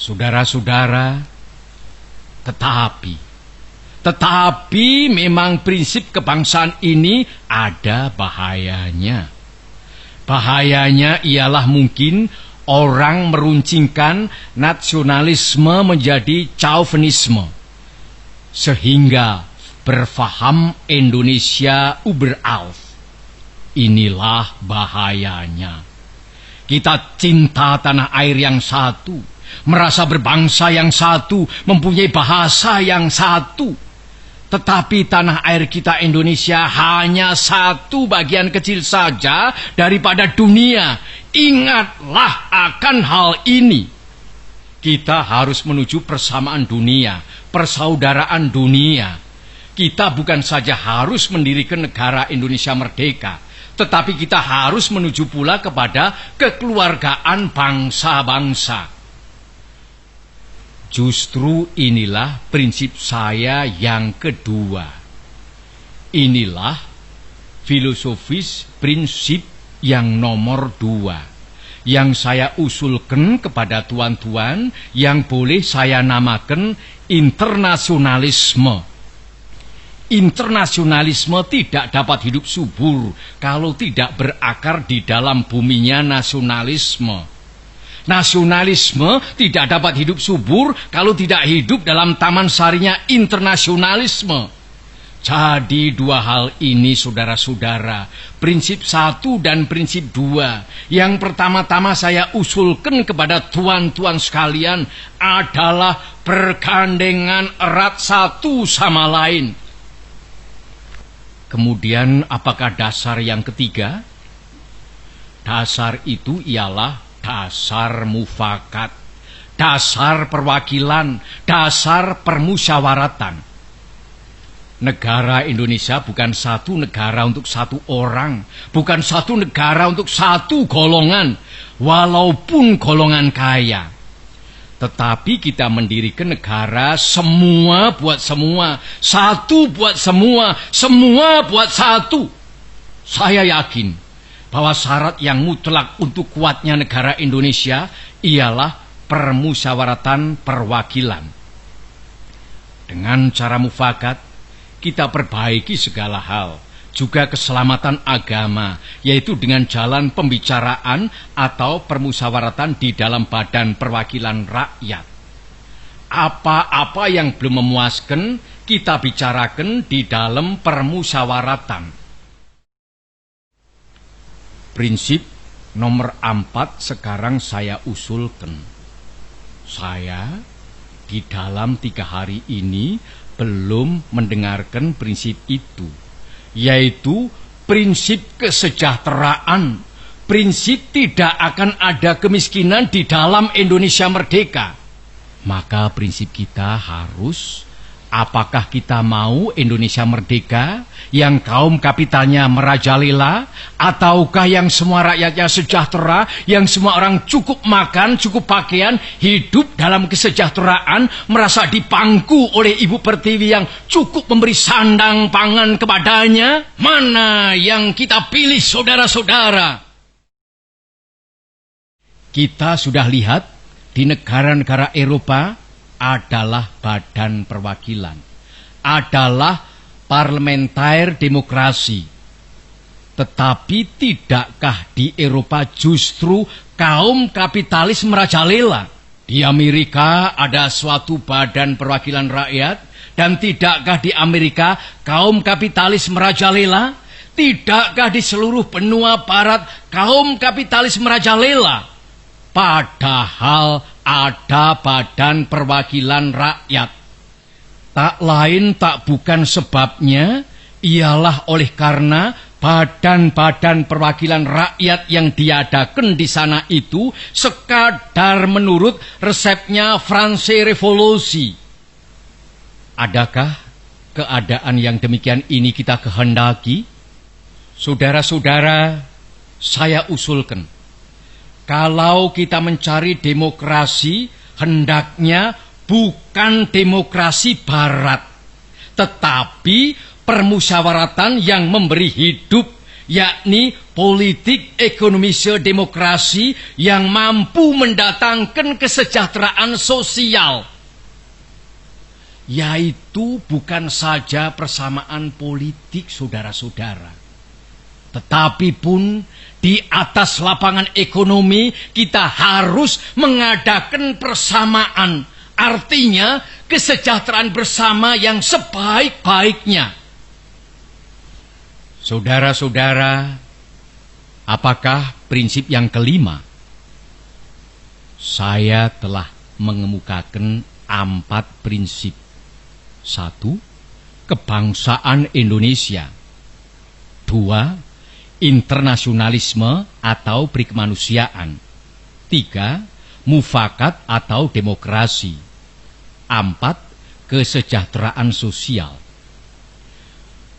Saudara-saudara, tetapi memang prinsip kebangsaan ini ada bahayanya. Bahayanya ialah mungkin orang meruncingkan nasionalisme menjadi chauvinisme, sehingga berfaham Indonesia überaus. Inilah bahayanya. Kita cinta tanah air yang satu, merasa berbangsa yang satu, mempunyai bahasa yang satu. Tetapi tanah air kita Indonesia hanya satu bagian kecil saja daripada dunia. Ingatlah akan hal ini. Kita harus menuju persamaan dunia, persaudaraan dunia. Kita bukan saja harus mendirikan negara Indonesia merdeka, tetapi kita harus menuju pula kepada kekeluargaan bangsa-bangsa. Justru inilah prinsip saya yang kedua. Inilah filosofis prinsip yang nomor 2, yang saya usulkan kepada tuan-tuan, yang boleh saya namakan internasionalisme. Internasionalisme tidak dapat hidup subur kalau tidak berakar di dalam buminya nasionalisme. Nasionalisme tidak dapat hidup subur kalau tidak hidup dalam taman sarinya internasionalisme. Jadi dua hal ini, saudara-saudara, prinsip 1 dan prinsip 2, yang pertama-tama saya usulkan kepada tuan-tuan sekalian adalah bergandengan erat satu sama lain. Kemudian apakah dasar yang ketiga? Dasar itu ialah dasar mufakat, dasar perwakilan, dasar permusyawaratan. Negara Indonesia bukan satu negara untuk satu orang, bukan satu negara untuk satu golongan, walaupun golongan kaya. Tetapi kita mendirikan negara semua buat semua, satu buat semua, semua buat satu. Saya yakin bahwa syarat yang mutlak untuk kuatnya negara Indonesia ialah permusyawaratan perwakilan. Dengan cara mufakat, kita perbaiki segala hal, juga keselamatan agama, yaitu dengan jalan pembicaraan atau permusyawaratan di dalam badan perwakilan rakyat. Apa-apa yang belum memuaskan, kita bicarakan di dalam permusyawaratan. Prinsip nomor 4 sekarang saya usulkan. Saya di dalam 3 hari ini belum mendengarkan prinsip itu, yaitu prinsip kesejahteraan, prinsip tidak akan ada kemiskinan di dalam Indonesia merdeka. Maka prinsip kita harus, apakah kita mau Indonesia merdeka yang kaum kapitalnya merajalela, ataukah yang semua rakyatnya sejahtera, yang semua orang cukup makan, cukup pakaian, hidup dalam kesejahteraan, merasa dipangku oleh Ibu Pertiwi yang cukup memberi sandang pangan kepadanya? Mana yang kita pilih, saudara-saudara? Kita sudah lihat di negara-negara Eropa adalah badan perwakilan, adalah parlementer demokrasi. Tetapi tidakkah di Eropa justru kaum kapitalis merajalela? Di Amerika ada suatu badan perwakilan rakyat, dan tidakkah di Amerika kaum kapitalis merajalela? Tidakkah di seluruh benua barat kaum kapitalis merajalela? Padahal ada badan perwakilan rakyat. Tak lain tak bukan sebabnya ialah oleh karena badan-badan perwakilan rakyat yang diadakan di sana itu sekadar menurut resepnya Franse Revolusi. Adakah keadaan yang demikian ini kita kehendaki? Saudara-saudara, saya usulkan, kalau kita mencari demokrasi, hendaknya bukan demokrasi barat, tetapi permusyawaratan yang memberi hidup, yakni politik ekonomi demokrasi yang mampu mendatangkan kesejahteraan sosial, yaitu bukan saja persamaan politik, saudara-saudara, tetapi pun di atas lapangan ekonomi kita harus mengadakan persamaan, artinya kesejahteraan bersama yang sebaik-baiknya. Saudara-saudara, apakah prinsip yang kelima? Saya telah mengemukakan 4 prinsip. 1. Kebangsaan Indonesia. 2. Internasionalisme atau perikemanusiaan. 3. Mufakat atau demokrasi. 4. Kesejahteraan sosial.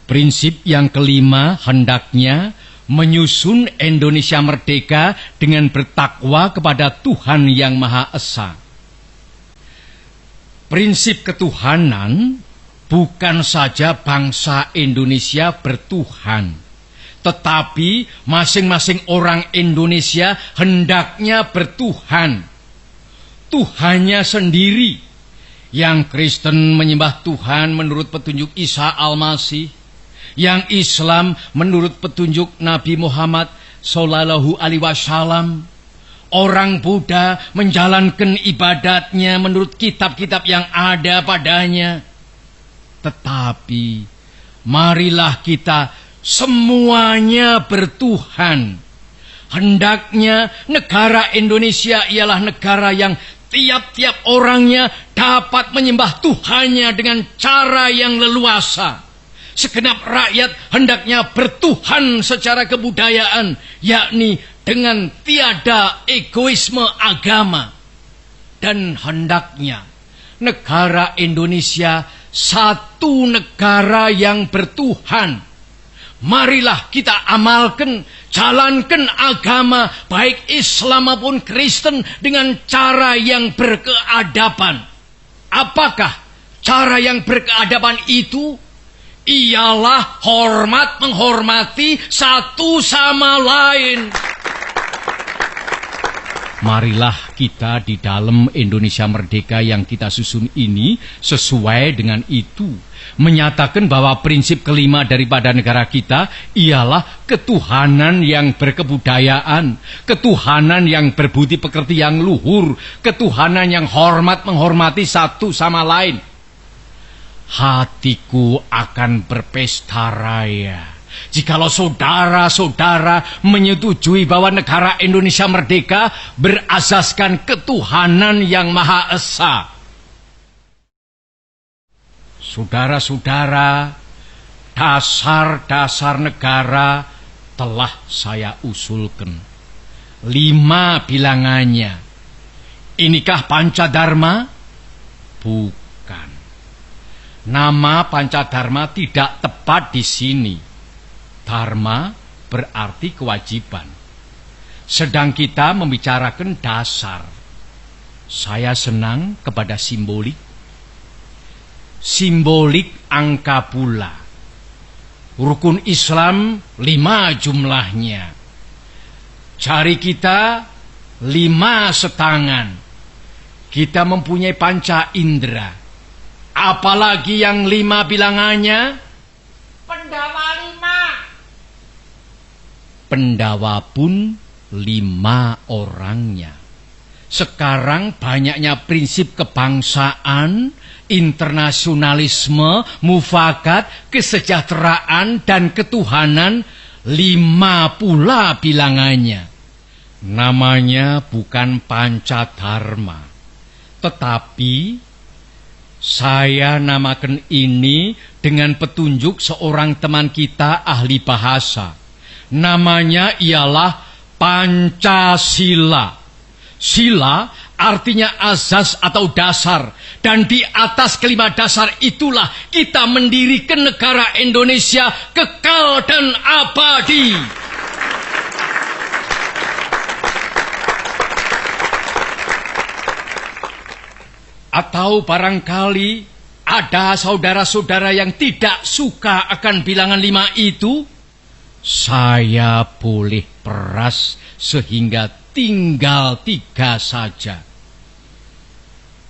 Prinsip yang kelima hendaknya menyusun Indonesia merdeka dengan bertakwa kepada Tuhan Yang Maha Esa. Prinsip ketuhanan bukan saja bangsa Indonesia bertuhan, tetapi masing-masing orang Indonesia hendaknya bertuhan. Tuhannya sendiri. Yang Kristen menyembah Tuhan menurut petunjuk Isa Al-Masih, yang Islam menurut petunjuk Nabi Muhammad Sallallahu Alaihi Wasallam. Orang Buddha menjalankan ibadatnya menurut kitab-kitab yang ada padanya. Tetapi marilah kita semuanya bertuhan. Hendaknya negara Indonesia ialah negara yang tiap-tiap orangnya dapat menyembah Tuhannya dengan cara yang leluasa. Segenap rakyat hendaknya bertuhan secara kebudayaan, yakni dengan tiada egoisme agama. Dan hendaknya negara Indonesia satu negara yang bertuhan. Marilah kita amalkan, jalankan agama baik Islam maupun Kristen dengan cara yang berkeadaban. Apakah cara yang berkeadaban itu? Ialah hormat menghormati satu sama lain. Marilah kita di dalam Indonesia Merdeka yang kita susun ini sesuai dengan itu. Menyatakan bahwa prinsip kelima daripada negara kita ialah ketuhanan yang berkebudayaan, ketuhanan yang berbudi pekerti yang luhur, ketuhanan yang hormat menghormati satu sama lain. Hatiku akan berpesta raya jikalau saudara-saudara menyetujui bahwa negara Indonesia merdeka berasaskan ketuhanan yang Maha Esa. Saudara-saudara, dasar-dasar negara telah saya usulkan. 5 bilangannya. Inikah Pancadharma? Bukan. Nama Pancadharma tidak tepat di sini. Dharma berarti kewajiban. Sedang kita membicarakan dasar. Saya senang kepada simbolik. Simbolik angka pula. Rukun Islam 5 jumlahnya. Jari kita 5 setangan. Kita mempunyai panca indera. Apalagi yang 5 bilangannya? Pendawa 5. Pendawa pun 5 orangnya. Sekarang banyaknya prinsip kebangsaan, internasionalisme, mufakat, kesejahteraan, dan ketuhanan. 5 pula bilangannya. Namanya bukan Pancadharma, tetapi saya namakan ini dengan petunjuk seorang teman kita ahli bahasa. Namanya ialah Pancasila. Sila artinya azas atau dasar. Dan di atas kelima dasar itulah kita mendirikan negara Indonesia kekal dan abadi. Atau barangkali ada saudara-saudara yang tidak suka akan bilangan 5 itu? Saya boleh peras sehingga tinggal 3 saja.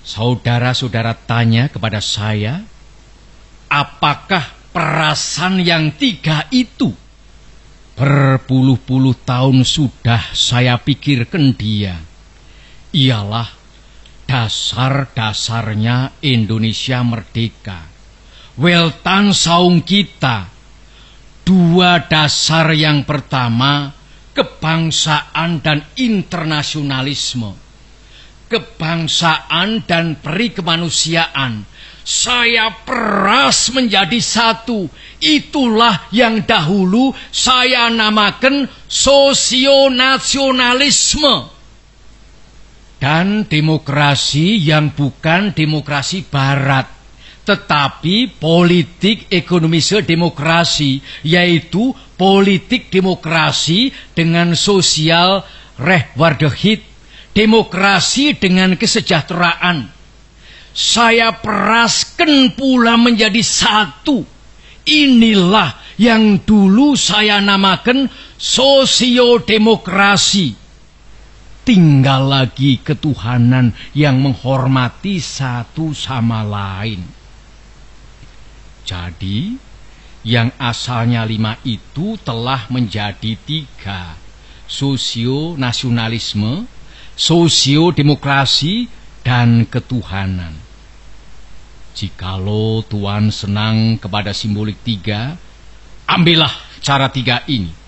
Saudara-saudara tanya kepada saya, apakah perasan yang 3 itu? Berpuluh-puluh tahun sudah saya pikirkan dia. Ialah dasar-dasarnya Indonesia merdeka. Weltan saung kita. 2 dasar yang pertama, kebangsaan dan internasionalisme. Kebangsaan dan peri kemanusiaan. Saya peras menjadi satu. Itulah yang dahulu saya namakan sosionasionalisme. Dan demokrasi yang bukan demokrasi barat, tetapi politik ekonomi demokrasi, yaitu politik demokrasi dengan sosial rechtvaardigheid, demokrasi dengan kesejahteraan. Saya peraskan pula menjadi satu. Inilah yang dulu saya namakan sosiodemokrasi. Tinggal lagi ketuhanan yang menghormati satu sama lain. Jadi, yang asalnya 5 itu telah menjadi 3. Sosionasionalisme, sosiodemokrasi, dan ketuhanan. Jikalau Tuhan senang kepada simbolik 3, ambillah cara 3 ini.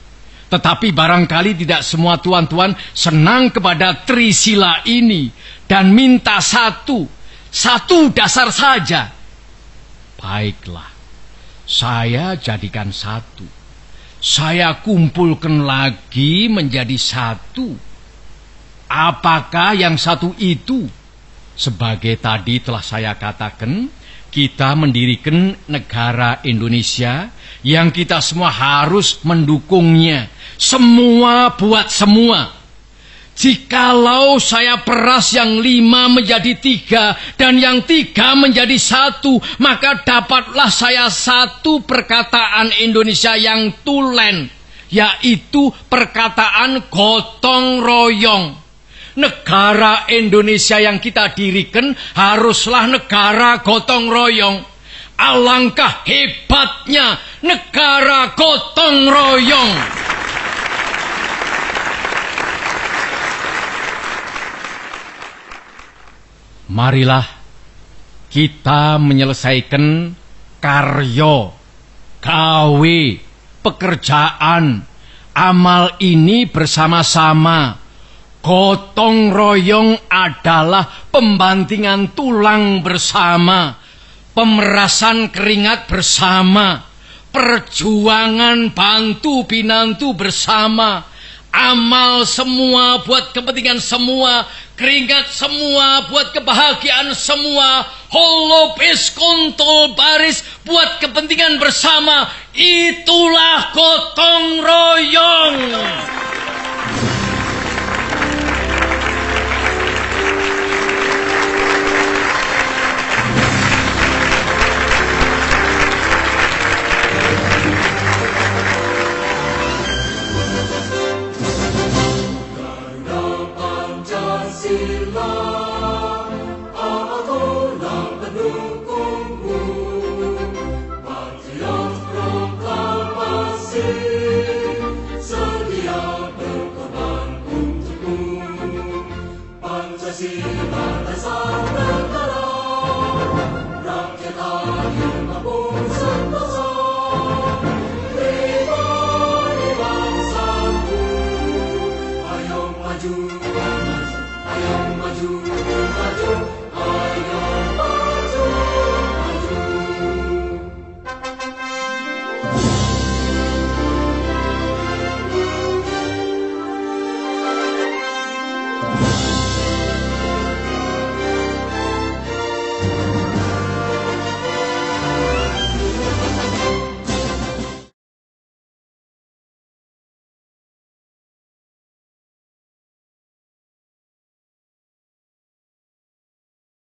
Tetapi barangkali tidak semua tuan-tuan senang kepada trisila ini dan minta satu dasar saja. Baiklah, saya jadikan 1. Saya kumpulkan lagi menjadi 1. Apakah yang 1 itu? Sebagai tadi telah saya katakan, kita mendirikan negara Indonesia yang kita semua harus mendukungnya. Semua buat semua. Jikalau saya peras yang 5 menjadi 3 dan yang 3 menjadi 1, maka dapatlah saya 1 perkataan Indonesia yang tulen, yaitu perkataan gotong royong. Negara Indonesia yang kita dirikan haruslah negara gotong royong. Alangkah hebatnya negara gotong royong. Marilah kita menyelesaikan karya, gawe, pekerjaan, amal ini bersama-sama. Gotong royong adalah pembantingan tulang bersama, pemerasan keringat bersama, perjuangan bantu binantu bersama, amal semua buat kepentingan semua, keringat semua buat kebahagiaan semua, holopis kontol baris buat kepentingan bersama. Itulah gotong royong. Pancasila dasar negara, rakyat adil mampu